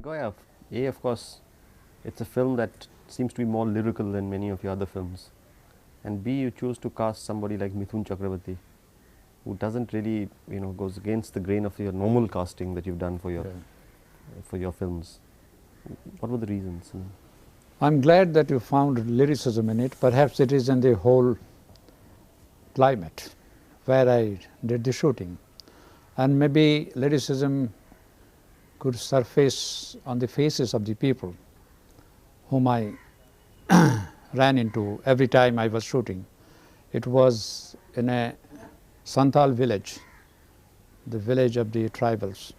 Goya, of course, it's a film that seems to be more lyrical than many of your other films. And B, you choose to cast somebody like Mithun Chakraborty, who doesn't really, goes against the grain of your normal casting that you've done for your films. What were the reasons? I'm glad that you found lyricism in it. Perhaps it is in the whole climate where I did the shooting. And maybe lyricism could surface on the faces of the people whom I ran into every time I was shooting. It was in a Santal village, the village of the tribals,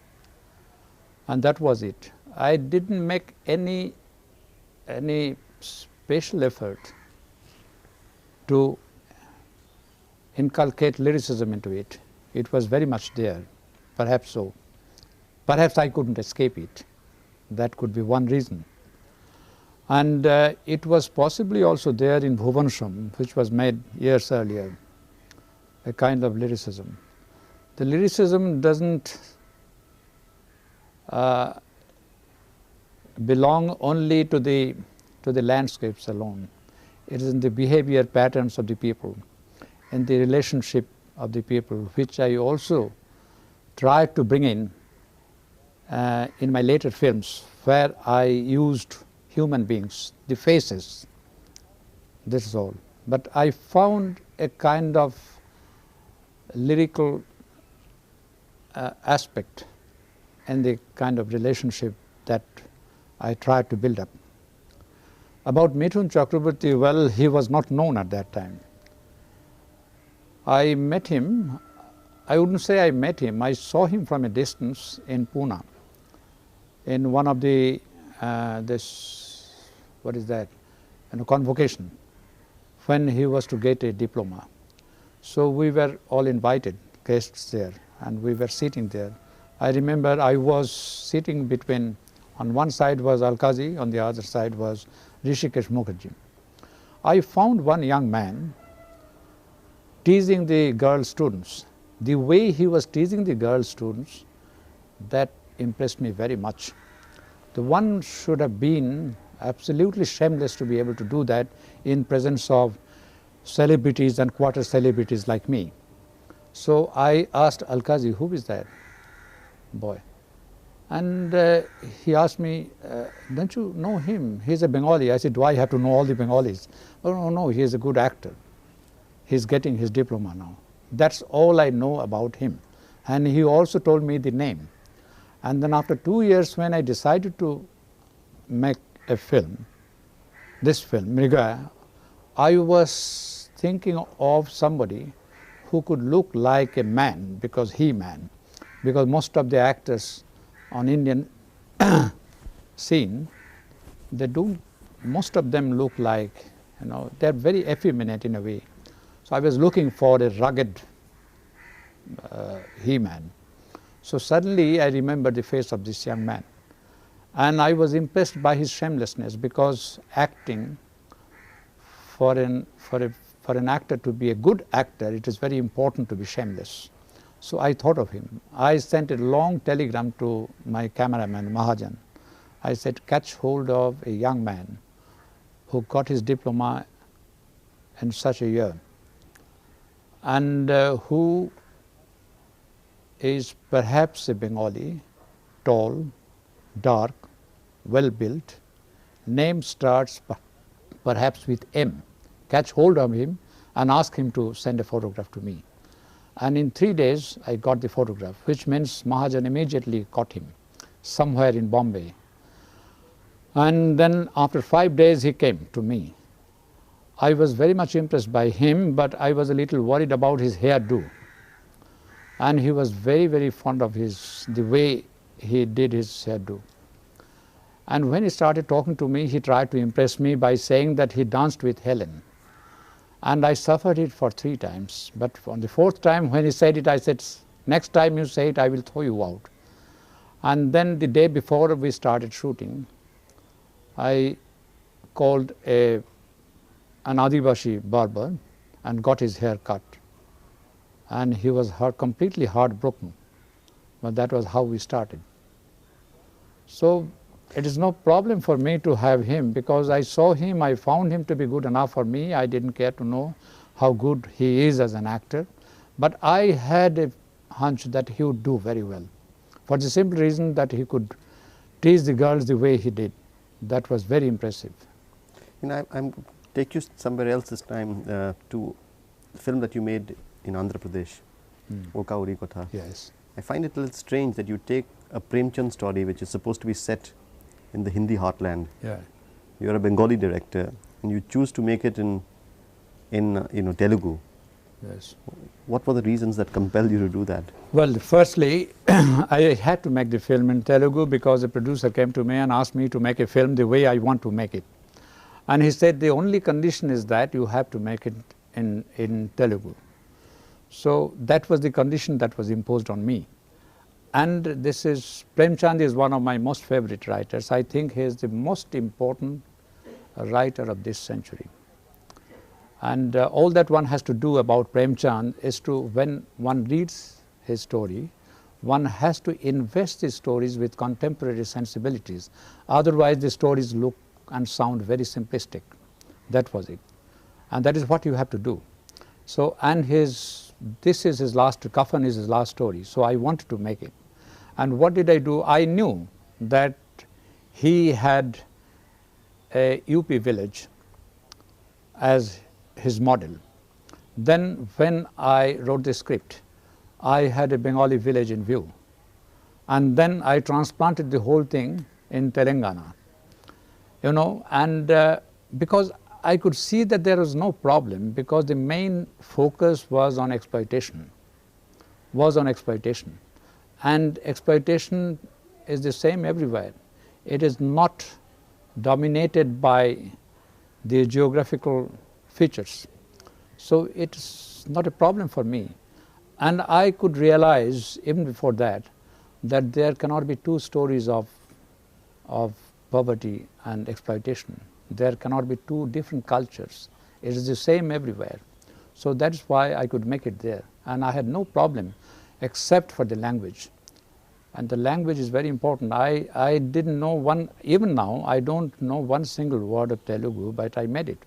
and that was it. I didn't make any special effort to inculcate lyricism into it. It was very much there, perhaps so. Perhaps I couldn't escape it. That could be one reason. And it was possibly also there in Bhuvanesham, which was made years earlier, a kind of lyricism. The lyricism doesn't belong only to the landscapes alone. It is in the behavior patterns of the people, in the relationship of the people, which I also tried to bring in my later films, where I used human beings, the faces. This is all. But I found a kind of lyrical aspect in the kind of relationship that I tried to build up. About Mithun Chakraborty, well, he was not known at that time. I met him, I wouldn't say I met him, I saw him from a distance in Pune, in one of the, convocation, when he was to get a diploma. So we were all invited, guests there, and we were sitting there. I remember I was sitting between, on one side was Alkazi, on the other side was Rishikesh Mukherjee. I found one young man teasing the girl students. The way he was teasing the girl students, that impressed me very much. The one should have been absolutely shameless to be able to do that in presence of celebrities and quarter celebrities like me. So I asked Alkazi, who is that boy? And he asked me, don't you know him? He's a Bengali. I said, do I have to know all the Bengalis? Oh, no, he is a good actor. He's getting his diploma now. That's all I know about him. And he also told me the name. And then after 2 years, when I decided to make a film, this film, Mriga, I was thinking of somebody who could look like a man, because most of the actors on Indian scene, they don't, most of them look like, they're very effeminate in a way. So I was looking for a rugged he-man. So suddenly I remembered the face of this young man. And I was impressed by his shamelessness, because acting, for an actor to be a good actor, it is very important to be shameless. So I thought of him. I sent a long telegram to my cameraman, Mahajan. I said, catch hold of a young man who got his diploma in such a year, and who is perhaps a Bengali, tall, dark, well built, name starts perhaps with M. Catch hold of him and ask him to send a photograph to me. And in 3 days I got the photograph, which means Mahajan immediately caught him somewhere in Bombay. And then after 5 days he came to me. I was very much impressed by him, but I was a little worried about his hairdo. And he was very, very fond of the way he did his hairdo. And when he started talking to me, he tried to impress me by saying that he danced with Helen. And I suffered it for 3 times. But on the 4th time when he said it, I said, next time you say it, I will throw you out. And then the day before we started shooting, I called an Adivashi barber and got his hair cut. And he was completely heartbroken. But that was how we started. So it is no problem for me to have him, because I saw him, I found him to be good enough for me. I didn't care to know how good he is as an actor, but I had a hunch that he would do very well, for the simple reason that he could tease the girls the way he did. That was very impressive. I'm take you somewhere else this time, to the film that you made in Andhra Pradesh, Oka Uri Kotha. Yes. I find it a little strange that you take a Premchand story which is supposed to be set in the Hindi heartland. Yeah. You are a Bengali director and you choose to make it in Telugu. Yes. What were the reasons that compelled you to do that? Well, firstly, I had to make the film in Telugu because the producer came to me and asked me to make a film the way I want to make it. And he said the only condition is that you have to make it in Telugu. So that was the condition that was imposed on me. And this is, Premchand is one of my most favorite writers. I think he is the most important writer of this century. And all that one has to do about Premchand is to, when one reads his story, one has to invest the stories with contemporary sensibilities. Otherwise the stories look and sound very simplistic. That was it. And that is what you have to do. So, and this is his last, Kafan is his last story. So I wanted to make it. And what did I do? I knew that he had a UP village as his model. Then when I wrote the script, I had a Bengali village in view. And then I transplanted the whole thing in Telangana. And because I could see that there was no problem, because the main focus was on exploitation, And exploitation is the same everywhere. It is not dominated by the geographical features. So it's not a problem for me. And I could realize even before that there cannot be two stories of poverty and exploitation. There cannot be two different cultures. It is the same everywhere. So that's why I could make it there. And I had no problem except for the language. And the language is very important. I didn't know one, even now, I don't know one single word of Telugu, but I made it.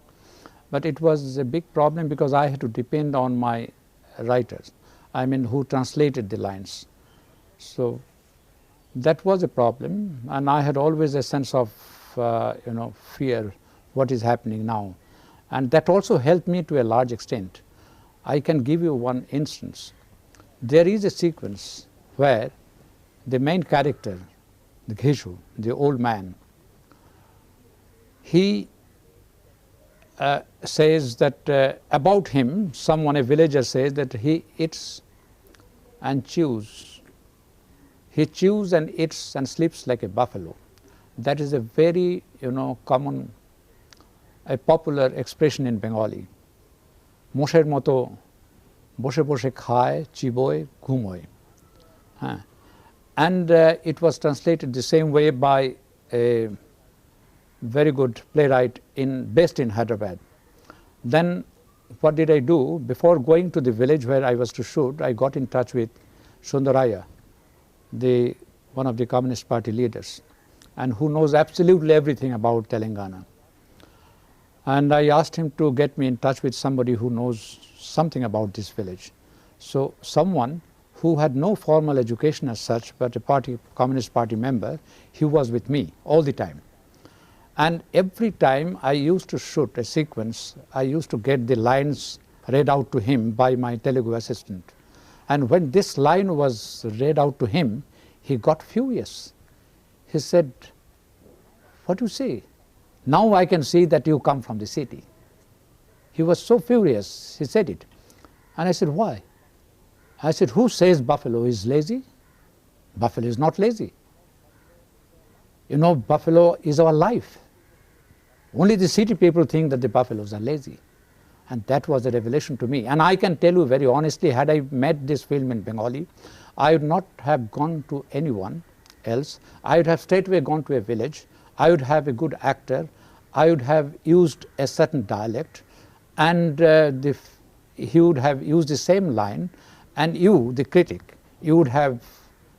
But it was a big problem because I had to depend on my writers, who translated the lines. So that was a problem, and I had always a sense of fear, what is happening now. And that also helped me to a large extent. I can give you one instance. There is a sequence where the main character, the Ghishu, the old man, he says that about him, a villager says that he eats and chews. He chews and eats and sleeps like a buffalo. That is a very common, a popular expression in Bengali. Mosher moto boshe boshe khaye, chiboy, ghumoy. And it was translated the same way by a very good playwright based in Hyderabad. Then what did I do? Before going to the village where I was to shoot, I got in touch with Sundaraya, one of the Communist Party leaders, and who knows absolutely everything about Telangana. And I asked him to get me in touch with somebody who knows something about this village. So someone who had no formal education as such, but a Communist Party member, he was with me all the time. And every time I used to shoot a sequence, I used to get the lines read out to him by my Telugu assistant. And when this line was read out to him, he got furious. He said, "What do you say? Now I can see that you come from the city." He was so furious, he said it. And I said, "Why?" I said, "Who says buffalo is lazy? Buffalo is not lazy. Buffalo is our life. Only the city people think that the buffaloes are lazy." And that was a revelation to me. And I can tell you very honestly, had I made this film in Bengali, I would not have gone to anyone else. I would have straightway gone to a village. I would have a good actor. I would have used a certain dialect, and he would have used the same line, and you, the critic, you would have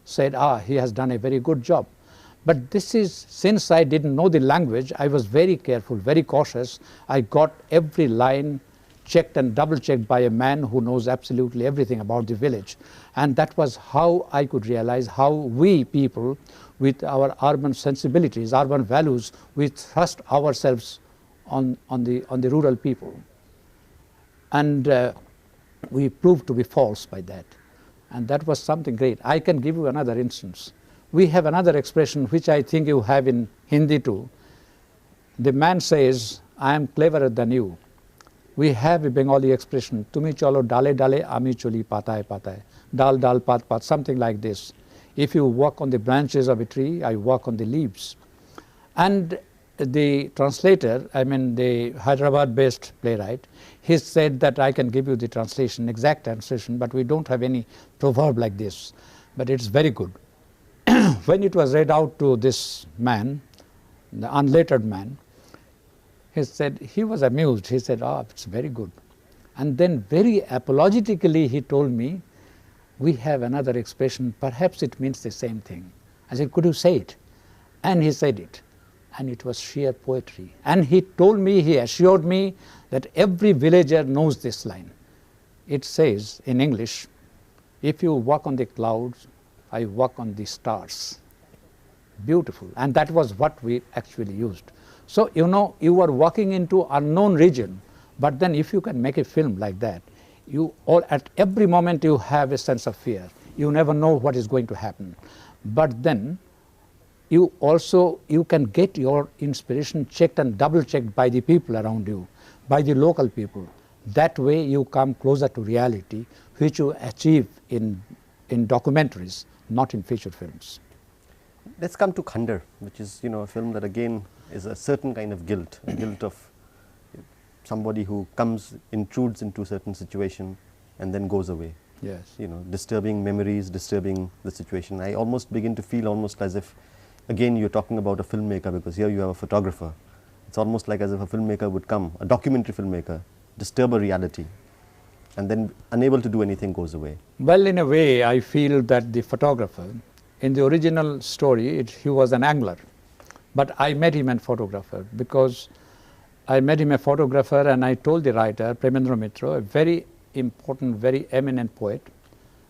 said, "Ah, he has done a very good job." But this is, since I didn't know the language, I was very careful, very cautious. I got every line checked and double checked by a man who knows absolutely everything about the village. And that was how I could realize how we people with our urban sensibilities, urban values, we thrust ourselves on the rural people. And we proved to be false by that. And that was something great. I can give you another instance. We have another expression which I think you have in Hindi too. The man says, I am cleverer than you. We have a Bengali expression, Tumi cholo dale dale, ami choli pataye pataye. Dal dal pat pat, something like this. If you walk on the branches of a tree, I walk on the leaves. And the translator, I mean the Hyderabad-based playwright, he said that I can give you the translation, exact translation, but we don't have any proverb like this. But it's very good. When it was read out to this man, the unlettered man, he said, he was amused. He said, oh, it's very good. And then very apologetically he told me, we have another expression, perhaps it means the same thing. I said, could you say it? And he said it. And it was sheer poetry. And he told me, he assured me that every villager knows this line. It says in English, if you walk on the clouds, I walk on the stars. Beautiful. And that was what we actually used. So, you know, you are walking into unknown region, but then if you can make a film like that, you all, at every moment you have a sense of fear. You never know what is going to happen. But then you also, you can get your inspiration checked and double checked by the people around you, by the local people. That way you come closer to reality, which you achieve in documentaries, not in feature films. Let's come to Khandar, which is, you know, a film that again is a certain kind of guilt, a guilt of somebody who comes, intrudes into a certain situation and then goes away. Yes. You know, disturbing memories, disturbing the situation. I almost begin to feel almost as if, again, you're talking about a filmmaker, because here you have a photographer. It's almost like as if a filmmaker would come, a documentary filmmaker, disturb a reality, and then unable to do anything goes away. Well, in a way, I feel that the photographer, in the original story, he was an angler. But I made him a photographer, because I made him a photographer and I told the writer, Premendra Mitra, a very important, very eminent poet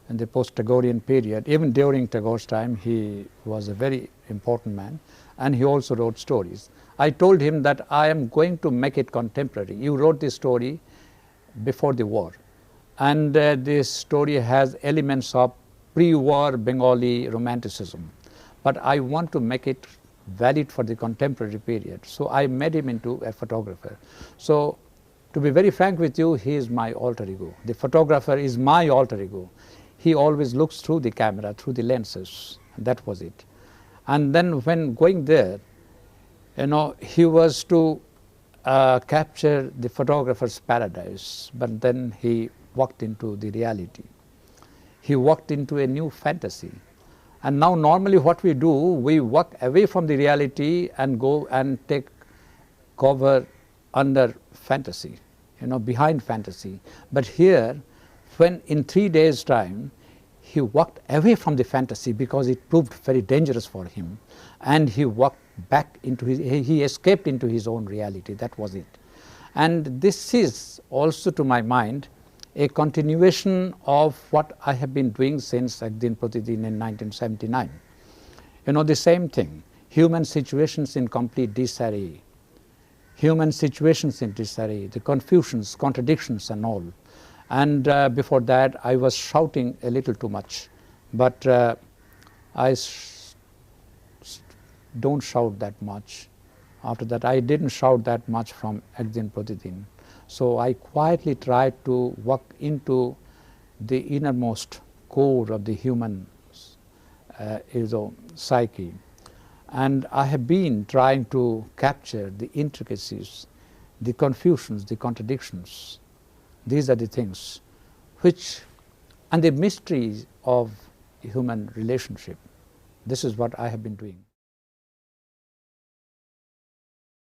in the post-Tagorean period. Even during Tagore's time, he was a very important man, and he also wrote stories. I told him that I am going to make it contemporary. You wrote this story before the war, and this story has elements of pre-war Bengali romanticism, but I want to make it valid for the contemporary period. So I made him into a photographer. So to be very frank with you, he is my alter ego. The photographer is my alter ego. He always looks through the camera, through the lenses. That was it. And then when going there, you know, he was to capture the photographer's paradise, but then he walked into the reality. He walked into a new fantasy. And now normally what we do, we walk away from the reality and go and take cover under fantasy, you know, behind fantasy. But here, when in 3 days' time, he walked away from the fantasy because it proved very dangerous for him, and he walked back into he escaped into his own reality. That was it. And this is also, to my mind, a continuation of what I have been doing since Ek Din Pratidin in 1979. You know, the same thing, human situations in complete disarray, human situations in disarray, the confusions, contradictions and all. And before that I was shouting a little too much, but I don't shout that much. After that I didn't shout that much from Ek Din Pratidin. So I quietly tried to walk into the innermost core of the human psyche. And I have been trying to capture the intricacies, the confusions, the contradictions. These are the things which, and the mysteries of human relationship. This is what I have been doing.